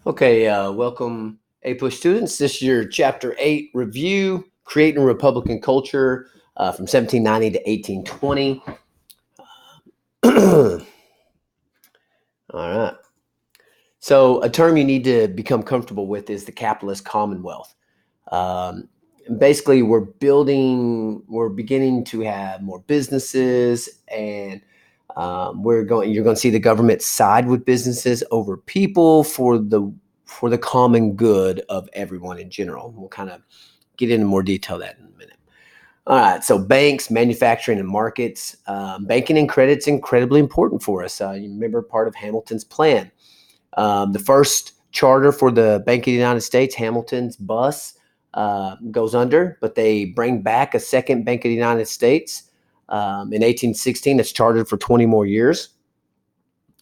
Okay, welcome APUSH students. This is your Chapter 8 review, Creating Republican Culture from 1790 to 1820. All right. So a term you need to become comfortable with is the capitalist commonwealth. Um, Basically, we're beginning to have more businesses, and you're going to see the government side with businesses over people for the common good of everyone in general. We'll kind of get into more detail that in a minute. All right, so banks, manufacturing, and markets. Banking and credit's incredibly important for us. You remember part of Hamilton's plan. The first charter for the Bank of the United States, Hamilton's bus, goes under, but they bring back a second Bank of the United States in 1816. That's chartered for 20 more years.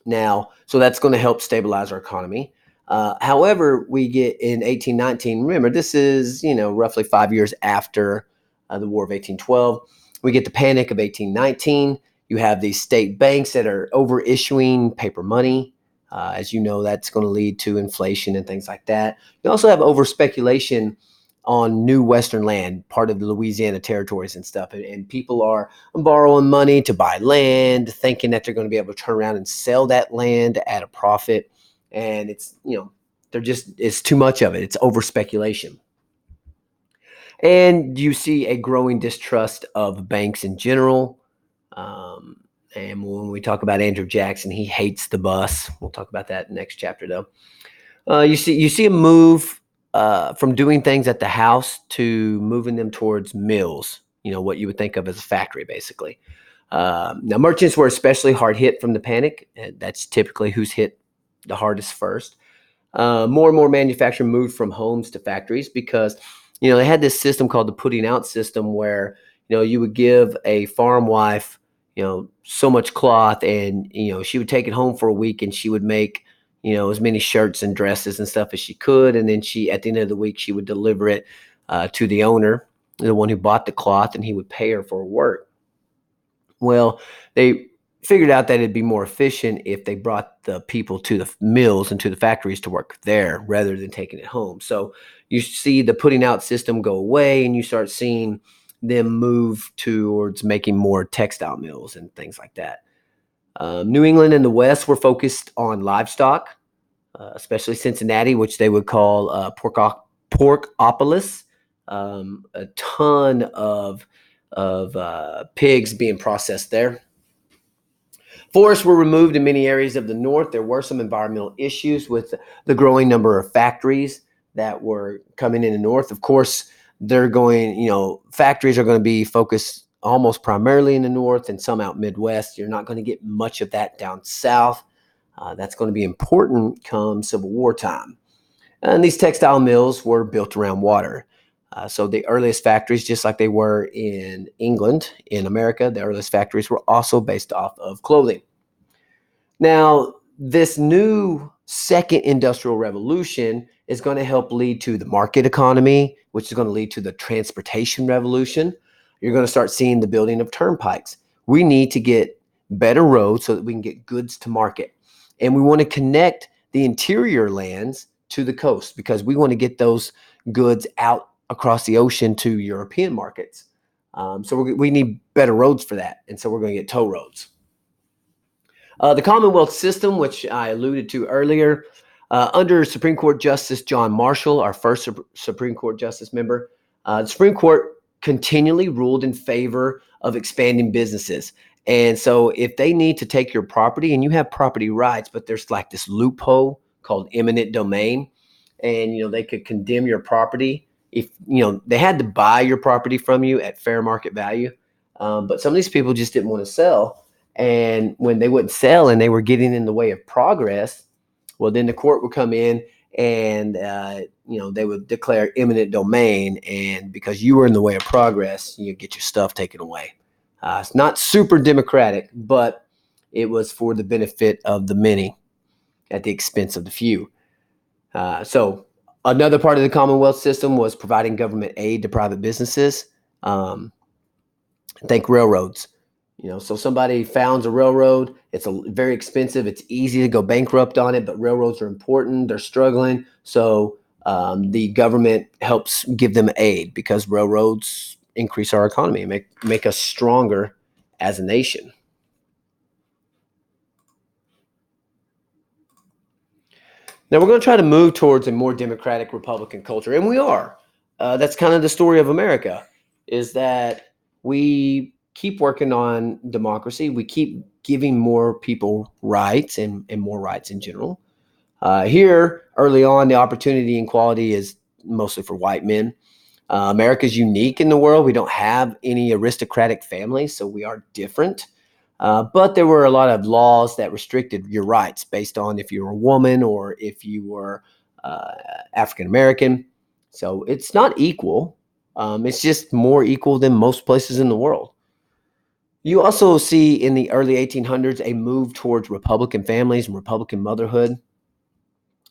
Now, so that's going to help stabilize our economy. However, we get in 1819. Remember, this is roughly 5 years after the War of 1812. We get the Panic of 1819. You have these state banks that are overissuing paper money. As you know, that's going to lead to inflation and things like that. You also have over speculation on new Western land, part of the Louisiana territories and stuff. And people are borrowing money to buy land, thinking that they're going to be able to turn around and sell that land at a profit. And it's too much of it. It's over speculation. And you see a growing distrust of banks in general. And when we talk about Andrew Jackson, he hates the bus. We'll talk about that next chapter, though. You see a move from doing things at the house to moving them towards mills. What you would think of as a factory, basically. Now, merchants were especially hard hit from the panic. And that's typically who's hit the hardest first. More and more manufacturing moved from homes to factories because they had this system called the putting out system where you would give a farm wife so much cloth, and she would take it home for a week, and she would make as many shirts and dresses and stuff as she could, and then she at the end of the week she would deliver it to the owner, the one who bought the cloth, and he would pay her for her work. Well, they figured out that it'd be more efficient if they brought the people to the mills and to the factories to work there rather than taking it home. So you see the putting out system go away, and you start seeing them move towards making more textile mills and things like that. New England and the West were focused on livestock, especially Cincinnati, which they would call Porkopolis. A ton of pigs being processed there. Forests were removed in many areas of the North. There were some environmental issues with the growing number of factories that were coming in the North. Of course, factories are going to be focused almost primarily in the North and some out Midwest. You're not going to get much of that down South. That's going to be important come Civil War time. And these textile mills were built around water. So the earliest factories, just like they were in England, in America, the earliest factories were also based off of clothing. Now, this new second industrial revolution is going to help lead to the market economy, which is going to lead to the transportation revolution. You're going to start seeing the building of turnpikes. We need to get better roads so that we can get goods to market. And we want to connect the interior lands to the coast because we want to get those goods out across the ocean to European markets. So we need better roads for that. And so we're going to get toll roads. The Commonwealth system, which I alluded to earlier, under Supreme Court Justice John Marshall, our first Supreme Court Justice member, the Supreme Court continually ruled in favor of expanding businesses. And so if they need to take your property and you have property rights, but there's like this loophole called eminent domain, and they could condemn your property if they had to buy your property from you at fair market value. But some of these people just didn't want to sell. And when they wouldn't sell and they were getting in the way of progress, well, then the court would come in and they would declare eminent domain, and because you were in the way of progress, you get your stuff taken away. It's not super democratic, but it was for the benefit of the many at the expense of the few. So another part of the Commonwealth system was providing government aid to private businesses. Think railroads. So somebody founds a railroad. It's very expensive. It's easy to go bankrupt on it, but railroads are important. They're struggling. So the government helps give them aid because railroads increase our economy, make us stronger as a nation. Now we're going to try to move towards a more democratic Republican culture, and we are. That's kind of the story of America, is that we keep working on democracy. We keep giving more people rights and more rights in general. Here, early on, the opportunity and equality is mostly for white men. America's unique in the world. We don't have any aristocratic families, so we are different. But there were a lot of laws that restricted your rights based on if you were a woman or if you were uh, African American. So it's not equal. It's just more equal than most places in the world. You also see in the early 1800s a move towards Republican families and Republican motherhood.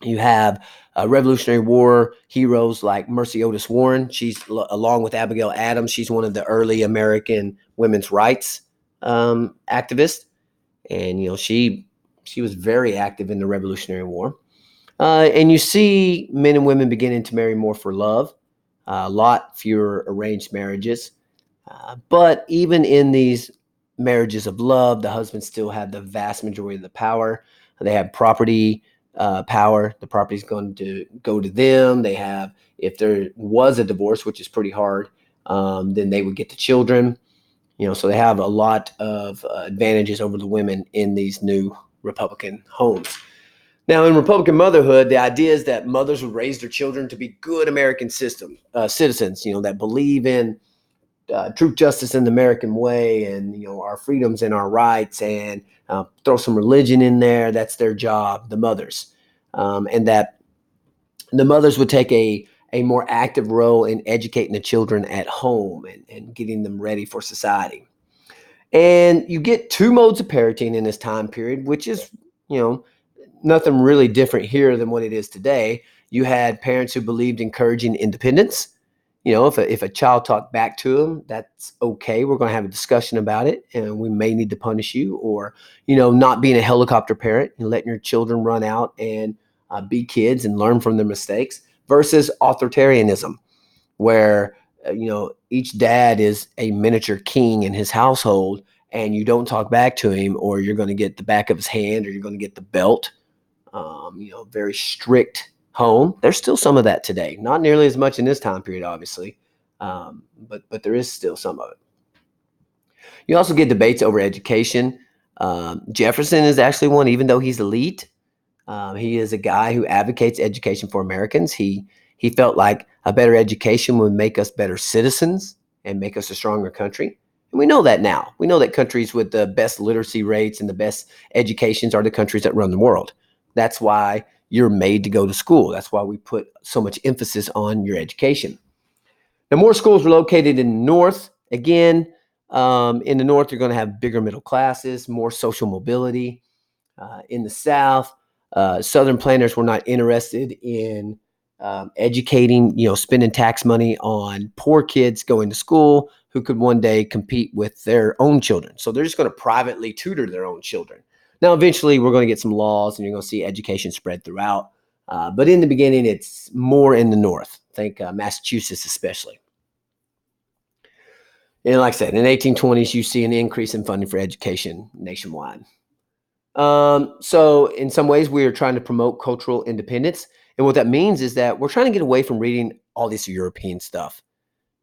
You have Revolutionary War heroes like Mercy Otis Warren. She's along with Abigail Adams. She's one of the early American women's rights activists, and she was very active in the Revolutionary War. And you see men and women beginning to marry more for love. A lot fewer arranged marriages. But even in these marriages of love, the husbands still have the vast majority of the power. They have property power. The property is going to go to them. They have, if there was a divorce, which is pretty hard, then they would get the children. So they have a lot of advantages over the women in these new Republican homes. Now, in Republican motherhood, the idea is that mothers would raise their children to be good American citizens, that believe in truth, justice, and the American way, and our freedoms and our rights, and throw some religion in there. That's their job, the mothers, and that the mothers would take a more active role in educating the children at home and getting them ready for society. And you get two modes of parenting in this time period, which is you know nothing really different here than what it is today. You had parents who believed encouraging independence. If a child talked back to them, that's okay. We're going to have a discussion about it, and we may need to punish you, or not being a helicopter parent and letting your children run out and be kids and learn from their mistakes, versus authoritarianism, where each dad is a miniature king in his household, and you don't talk back to him, or you're going to get the back of his hand, or you're going to get the belt. Very strict home. There's still some of that today. Not nearly as much in this time period, obviously, but there is still some of it. You also get debates over education. Jefferson is actually one, even though he's elite. He is a guy who advocates education for Americans. He felt like a better education would make us better citizens and make us a stronger country. And we know that now. We know that countries with the best literacy rates and the best educations are the countries that run the world. That's why you're made to go to school. That's why we put so much emphasis on your education. Now, more schools are located in the north. Again, in the north, you're going to have bigger middle classes, more social mobility. In the South, Southern planters were not interested in educating, spending tax money on poor kids going to school who could one day compete with their own children. So they're just going to privately tutor their own children. Now, eventually, we're going to get some laws, and you're going to see education spread throughout. But in the beginning, it's more in the North. Think Massachusetts, especially. And like I said, in the 1820s, you see an increase in funding for education nationwide. So in some ways, we are trying to promote cultural independence. And what that means is that we're trying to get away from reading all this European stuff,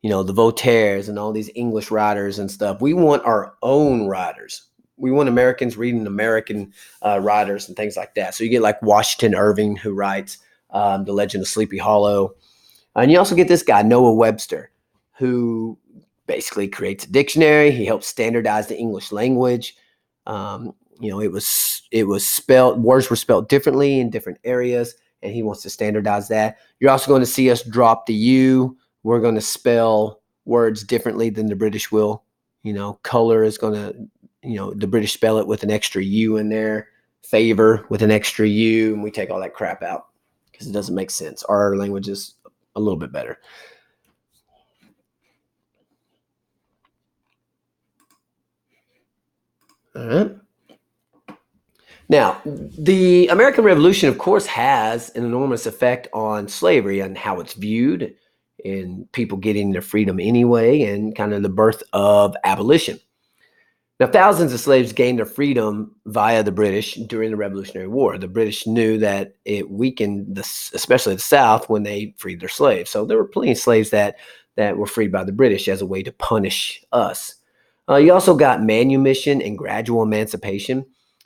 the Voltaires and all these English writers and stuff. We want our own writers. We want Americans reading American writers and things like that. So you get like Washington Irving, who writes The Legend of Sleepy Hollow. And you also get this guy, Noah Webster, who basically creates a dictionary. He helps standardize the English language. It was spelled, words were spelled differently in different areas, and he wants to standardize that. You're also going to see us drop the U. We're going to spell words differently than the British will. Color is going to, the British spell it with an extra U in there, favor with an extra U, and we take all that crap out because it doesn't make sense. Our language is a little bit better. All right. Now, the American Revolution, of course, has an enormous effect on slavery and how it's viewed in people getting their freedom anyway, and kind of the birth of abolition. Now, thousands of slaves gained their freedom via the British during the Revolutionary War. The British knew that it weakened, especially the South, when they freed their slaves. So there were plenty of slaves that were freed by the British as a way to punish us. You also got manumission and gradual emancipation.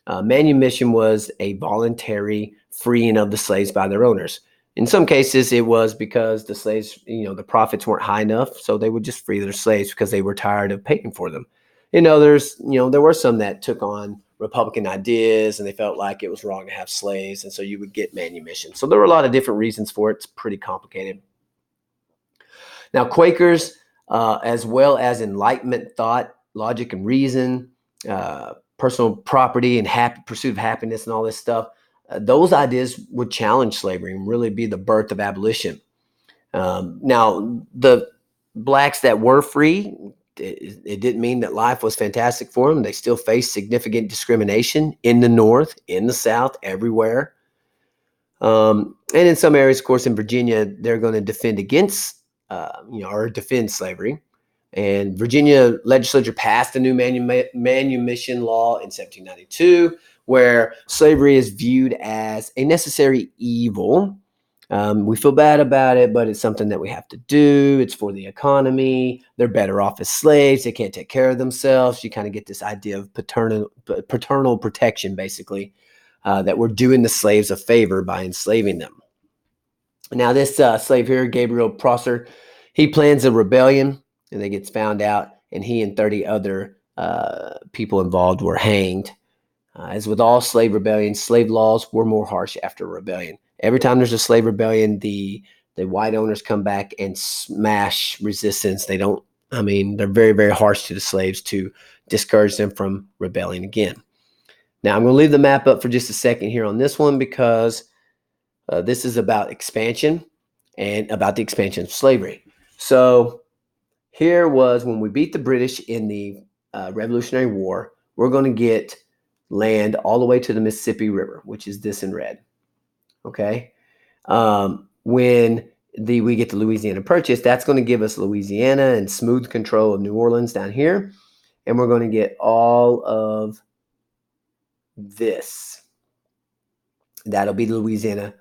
Manumission was a voluntary freeing of the slaves by their owners. In some cases, it was because the slaves, the profits weren't high enough, so they would just free their slaves because they were tired of paying for them. There were some that took on Republican ideas and they felt like it was wrong to have slaves. And so you would get manumission. So there were a lot of different reasons for it. It's pretty complicated. Now, Quakers, as well as Enlightenment thought, logic and reason, personal property and pursuit of happiness and all this stuff, those ideas would challenge slavery and really be the birth of abolition. Now, the blacks that were free, it didn't mean that life was fantastic for them. They still faced significant discrimination in the North, in the South, everywhere. And in some areas, of course, in Virginia, they're going to defend against, or defend slavery. And Virginia legislature passed a new manumission law in 1792, where slavery is viewed as a necessary evil. We feel bad about it, but it's something that we have to do. It's for the economy. They're better off as slaves. They can't take care of themselves. You kind of get this idea of paternal protection, basically, that we're doing the slaves a favor by enslaving them. Now, this slave here, Gabriel Prosser, he plans a rebellion, and they gets found out, and he and 30 other people involved were hanged. As with all slave rebellions, slave laws were more harsh after a rebellion. Every time there's a slave rebellion, the white owners come back and smash resistance. They're very, very harsh to the slaves to discourage them from rebelling again. Now, I'm going to leave the map up for just a second here on this one because this is about expansion and about the expansion of slavery. So here was when we beat the British in the Revolutionary War, we're going to get land all the way to the Mississippi River, which is this in red. Okay. When we get the Louisiana Purchase, that's going to give us Louisiana and smooth control of New Orleans down here. And we're going to get all of this. That'll be the Louisiana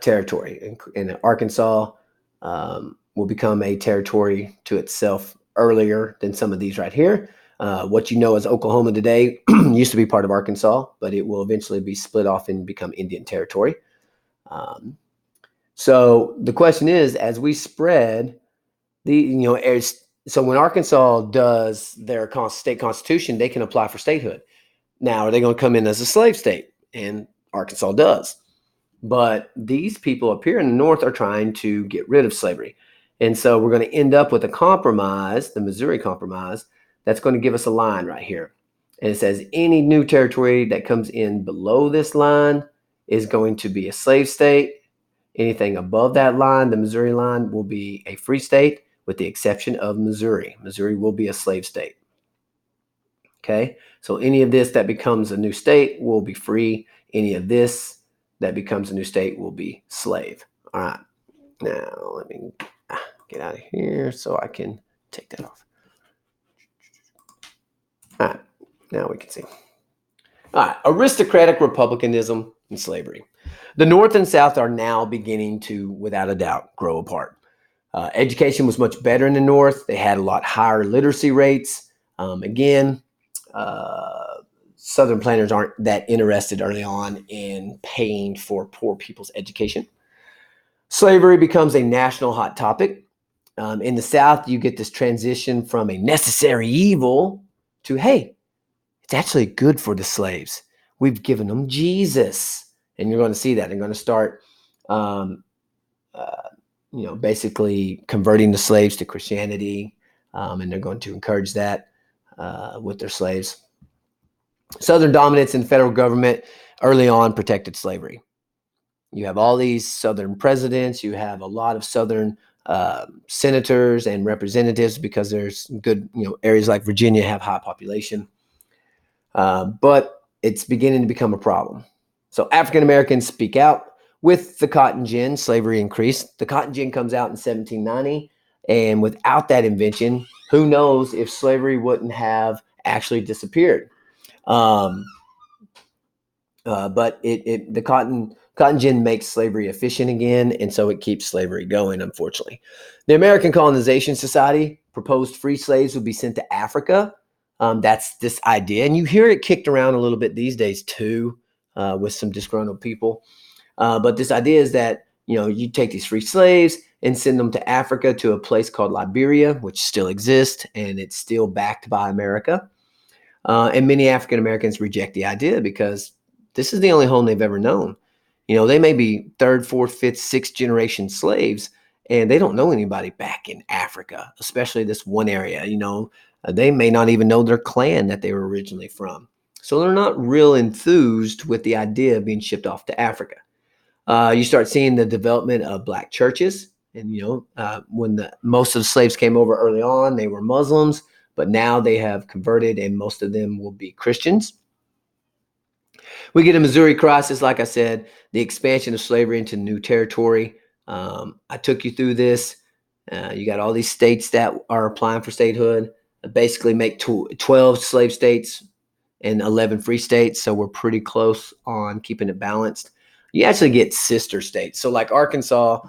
territory. And Arkansas will become a territory to itself earlier than some of these right here. What you know as Oklahoma today used to be part of Arkansas, but it will eventually be split off and become Indian territory. So the question is, as we spread so when Arkansas does their state constitution, they can apply for statehood. Now, are they going to come in as a slave state? And Arkansas does. But these people up here in the North are trying to get rid of slavery. And so we're going to end up with a compromise, the Missouri Compromise, that's going to give us a line right here. And it says any new territory that comes in below this line is going to be a slave state. Anything above that line, the Missouri line, will be a free state, with the exception of Missouri. Missouri will be a slave state. Okay, so any of this that becomes a new state will be free. Any of this that becomes a new state will be slave. All right, now let me get out of here so I can take that off. All right, now we can see. All right, aristocratic republicanism and slavery. The North and South are now beginning to, without a doubt, grow apart. Education was much better in the North. They had a lot higher literacy rates. Southern planters aren't that interested early on in paying for poor people's education. Slavery becomes a national hot topic. In the South, you get this transition from a necessary evil to, hey, it's actually good for the slaves. We've given them Jesus. And you're going to see that. They're going to start, basically converting the slaves to Christianity. And they're going to encourage that with their slaves. Southern dominance in the federal government early on protected slavery. You have all these Southern presidents. You have a lot of Southern senators and representatives because there's good, areas like Virginia have high population. but it's beginning to become a problem. So African Americans speak out. With the cotton gin, slavery increased. The cotton gin comes out in 1790, and without that invention, who knows if slavery wouldn't have actually disappeared. Um, but the cotton gin makes slavery efficient again, and so it keeps slavery going, unfortunately. The American Colonization Society proposed free slaves would be sent to Africa. That's this idea, and you hear it kicked around a little bit these days too, with some disgruntled people. But this idea is that you take these free slaves and send them to Africa, to a place called Liberia, which still exists, and it's still backed by America. And many African Americans reject the idea because this is the only home they've ever known. They may be third, fourth, fifth, sixth generation slaves, and they don't know anybody back in Africa, especially this one area. They may not even know their clan that they were originally from. So they're not real enthused with the idea of being shipped off to Africa. You start seeing the development of black churches. And, when most of the slaves came over early on, they were Muslims, but now they have converted and most of them will be Christians. We get a Missouri crisis, like I said, the expansion of slavery into new territory. I took you through this. You got all these states that are applying for statehood, basically make 12 slave states and 11 free states. So we're pretty close on keeping it balanced. You actually get sister states. So like Arkansas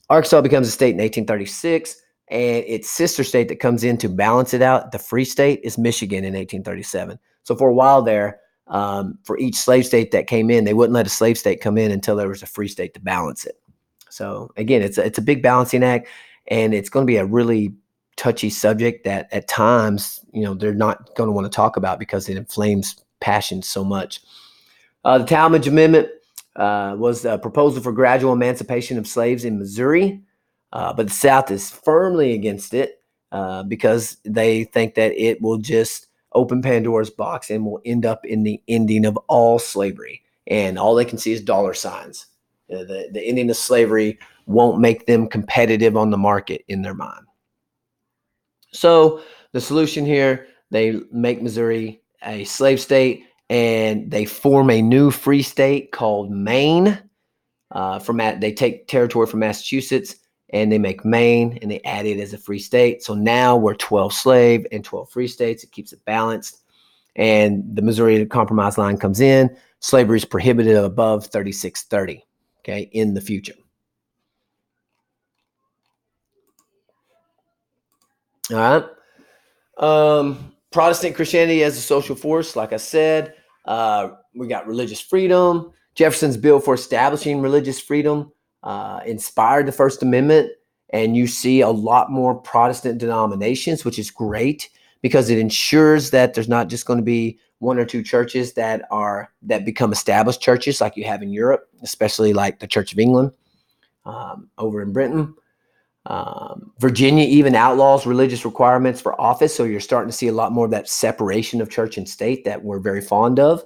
becomes a state in 1836, and its sister state that comes in to balance it out, the free state, is Michigan in 1837. So for a while there, for each slave state that came in, they wouldn't let a slave state come in until there was a free state to balance it. So again, it's a big balancing act, and it's going to be a really touchy subject that at times, they're not going to want to talk about because it inflames passion so much. The Talmadge Amendment was a proposal for gradual emancipation of slaves in Missouri, but the South is firmly against it because they think that it will just open Pandora's box and will end up in the ending of all slavery. And all they can see is dollar signs. The ending of slavery won't make them competitive on the market in their mind. So the solution here, they make Missouri a slave state, and they form a new free state called Maine. They take territory from Massachusetts, and they make Maine, and they add it as a free state. So now we're 12 slave and 12 free states. It keeps it balanced. And the Missouri Compromise line comes in. Slavery is prohibited above 3630, okay, in the future. All right. Protestant Christianity as a social force, like I said, we got religious freedom. Jefferson's bill for establishing religious freedom inspired the First Amendment, and you see a lot more Protestant denominations, which is great because it ensures that there's not just going to be one or two churches that become established churches like you have in Europe, especially like the Church of England over in Britain. Virginia even outlaws religious requirements for office, so you're starting to see a lot more of that separation of church and state that we're very fond of.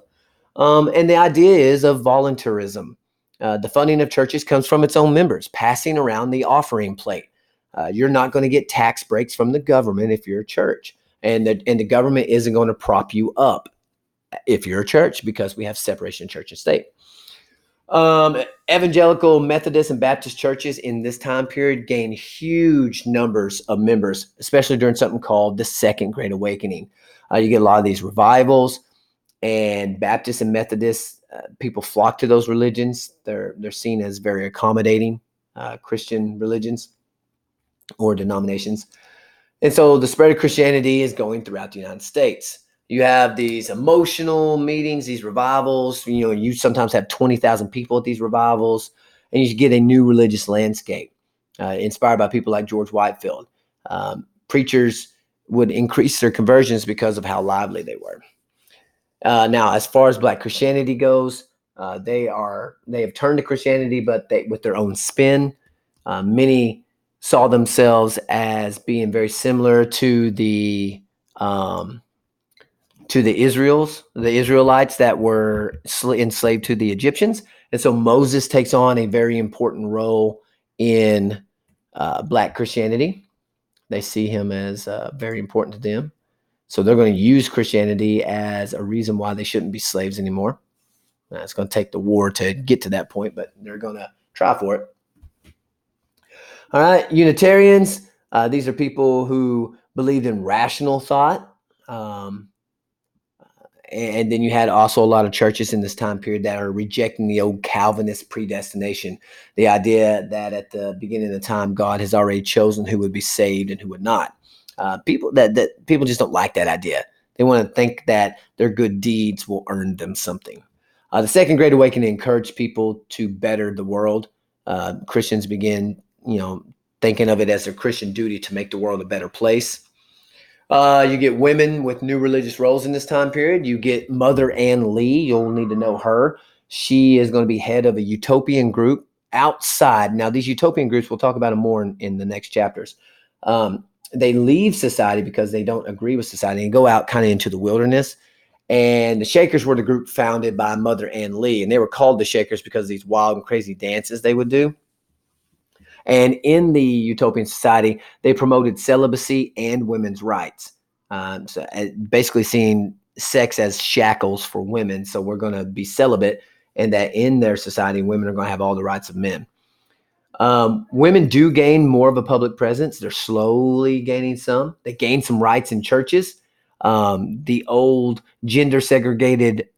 And the idea is of voluntarism. The funding of churches comes from its own members, passing around the offering plate. You're not going to get tax breaks from the government if you're a church, and the government isn't going to prop you up if you're a church because we have separation of church and state. Evangelical, Methodist, and Baptist churches in this time period gained huge numbers of members, especially during something called the Second Great Awakening. You get a lot of these revivals, and Baptists and Methodists, people flock to those religions. They're seen as very accommodating Christian religions or denominations. And so the spread of Christianity is going throughout the United States. You have these emotional meetings, these revivals. You sometimes have 20,000 people at these revivals, and you get a new religious landscape inspired by people like George Whitefield. Preachers would increase their conversions because of how lively they were. Now, as far as Black Christianity goes, they have turned to Christianity, but with their own spin. Many saw themselves as being very similar to the Israelites that were enslaved to the Egyptians. And so Moses takes on a very important role in Black Christianity. They see him as very important to them. So they're going to use Christianity as a reason why they shouldn't be slaves anymore. It's going to take the war to get to that point, but they're going to try for it. All right, Unitarians. These are people who believed in rational thought. And then you had also a lot of churches in this time period that are rejecting the old Calvinist predestination, the idea that at the beginning of the time, God has already chosen who would be saved and who would not. People just don't like that idea. They want to think that their good deeds will earn them something. The Second Great Awakening encouraged people to better the world. Christians begin, thinking of it as their Christian duty to make the world a better place. You get women with new religious roles in this time period. You get Mother Ann Lee. You'll need to know her. She is going to be head of a utopian group outside. Now, these utopian groups, we'll talk about them more in the next chapters. They leave society because they don't agree with society and go out kind of into the wilderness. And the Shakers were the group founded by Mother Ann Lee. And they were called the Shakers because of these wild and crazy dances they would do. And in the utopian society, they promoted celibacy and women's rights. So basically seeing sex as shackles for women. So we're going to be celibate, and that in their society, women are going to have all the rights of men. Women do gain more of a public presence. They're slowly gaining some. They gain some rights in churches. The old gender segregated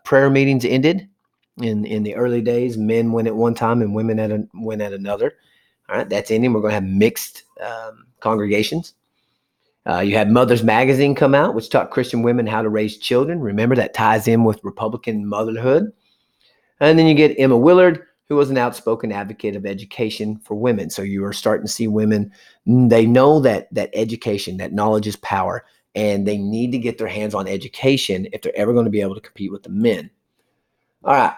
prayer meetings ended in the early days. Men went at one time and women went at another. All right, that's ending. We're going to have mixed congregations. You had Mother's Magazine come out, which taught Christian women how to raise children. Remember, that ties in with Republican motherhood. And then you get Emma Willard, who was an outspoken advocate of education for women. So you are starting to see women, they know that education, that knowledge is power, and they need to get their hands on education if they're ever going to be able to compete with the men. All right.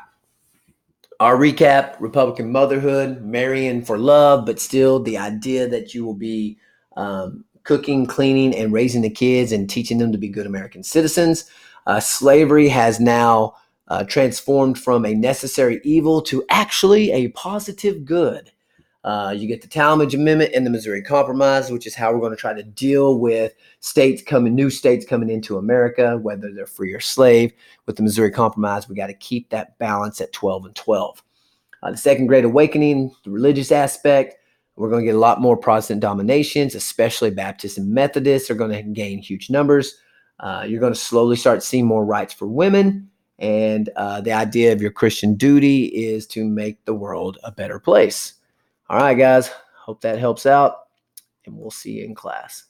Our recap: Republican motherhood, marrying for love, but still the idea that you will be cooking, cleaning, and raising the kids and teaching them to be good American citizens. Slavery has now transformed from a necessary evil to actually a positive good. You get the Talmadge Amendment and the Missouri Compromise, which is how we're going to try to deal with new states coming into America, whether they're free or slave. With the Missouri Compromise, we got to keep that balance at 12 and 12. The Second Great Awakening, the religious aspect, we're going to get a lot more Protestant dominations, especially Baptists and Methodists are going to gain huge numbers. You're going to slowly start seeing more rights for women. And the idea of your Christian duty is to make the world a better place. All right, guys, hope that helps out, and we'll see you in class.